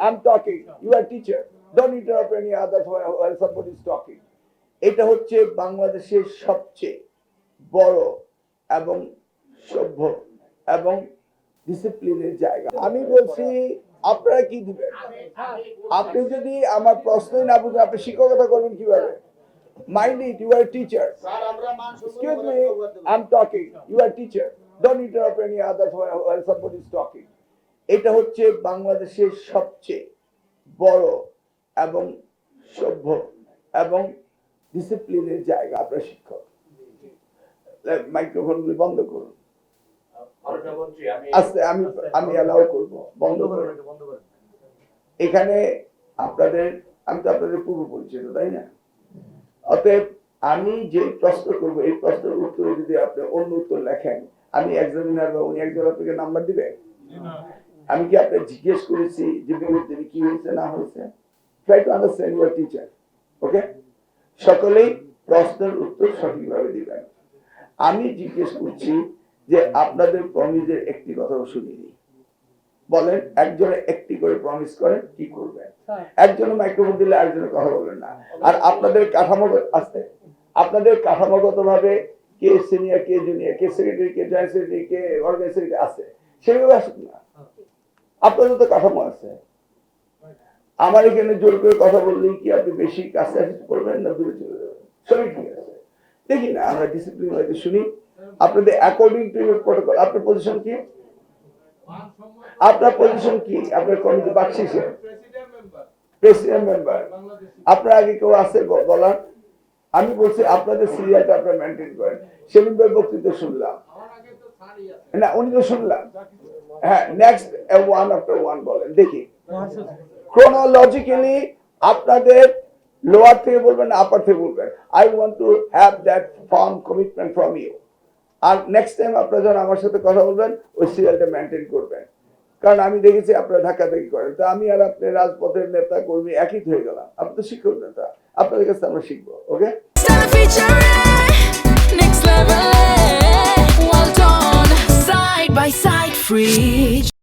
I'm talking. You are teacher. Don't interrupt any other while somebody is talking. এটা হচ্ছে বাংলাদেশের সবচেয়ে বড় এবং সভ্য এবং ডিসিপ্লিনের জায়গা। আমি বলছি আপনারা কি দিবেন? আপনি যদি আমার প্রশ্নই না বুঝেন আপনি শিক্ষকতা করবেন কিভাবে? Mind it, you are a teacher. Excuse me, I'm talking. You are a teacher. Don't interrupt any other while somebody is talking. এটা হচ্ছে বাংলাদেশের সবচেয়ে বড় এবং সভ্য এবং ডিসিপ্লিনের জায়গা। আপনার শিক্ষক মাইক্রোফোনগুলি বন্ধ করুন। আস্তে আমি অ্যালাউ করবো, বন্ধ করুন। এখানে আমি তো আপনাদের পূর্ব পরিচিত, তাই না? অতএব আমি যে প্রশ্ন করবো এই প্রশ্নের উত্তরে যদি আপনি অন্য উত্তর লেখেন, আমি এক্সামিনার বা উনি একজন আপনাকে নাম্বার দিবে? আমি কি আপনাকে জিজ্ঞেস করেছি যে বিরুদ্ধে কি হয়েছে না হয়েছে? Try to understand your teacher. Okay, সকলেই প্রশ্নের উত্তর সঠিকভাবে দিবেন। আমি জিজ্ঞেস করছি যে আপনাদের প্রমিসের একটি কথাও শুনিনি। বলেন, একজনে একটি করে প্রমিস করেন, কি করবেন? একজনে মাইক্রোফোন দিলে আরেকজনে কথা বলবেন না। আর আপনাদের কাঠামোগত ভাবে কে সিনিয়র, কে জুনিয়র, কে সেক্রেটারি, কে জয়েন্ট সেক্রেটারি, কে অর্গানাইজ সেক্রেটারি আছে, সেভাবে আসুন না। আপনাদের তো কাঠামো আছে। আমার এখানে জোর করে কথা বললেই কি আপনি বেশি কাছে করবেন না দূরে চলে যাবেন? সবই ঠিক আছে, দেখি না আমরা ডিসিপ্লিন হয়তো শুনি আপনাদের অ্যাকর্ডিং টু ইউর প্রটোকল। আপনার পজিশন কি? আপনার পজিশন কি? আপনার কমিটি বাকশিসে প্রেসিডেন্ট মেম্বার। আপনার আগে কেউ আছে বলার? আমি বলছি আপনাদের সিরিয়ালটা আপনারা মেনটেন করেন। সেদিন বক্তৃতা শুনলাম না, উনি তো শুনলাম। হ্যাঁ, নেক্সট ওয়ান আফটার ওয়ান বলেন দেখি। ক্রোনোলজিক্যালি আপনাদের লোয়ার থেকে বলবেন না আপার থেকে বলবেন। I want to have that firm commitment from you. আর নেক্সট টাইম আপনারা যখন আমার সাথে কথা বলবেন ওই সিরিয়ালটা মেনটেন করবেন। কারণ আমি দেখেছি আপনারা ধাক্কাধাক্কি করেন। তো আমি আর আপনি রাজপথের নেতা কর্মী একই হয়ে গেলাম। আপনি তো শিক্ষক নেতা, আপনাদের কাছে আমরা শিখবো। ওকে, next level, well done, side by side, free.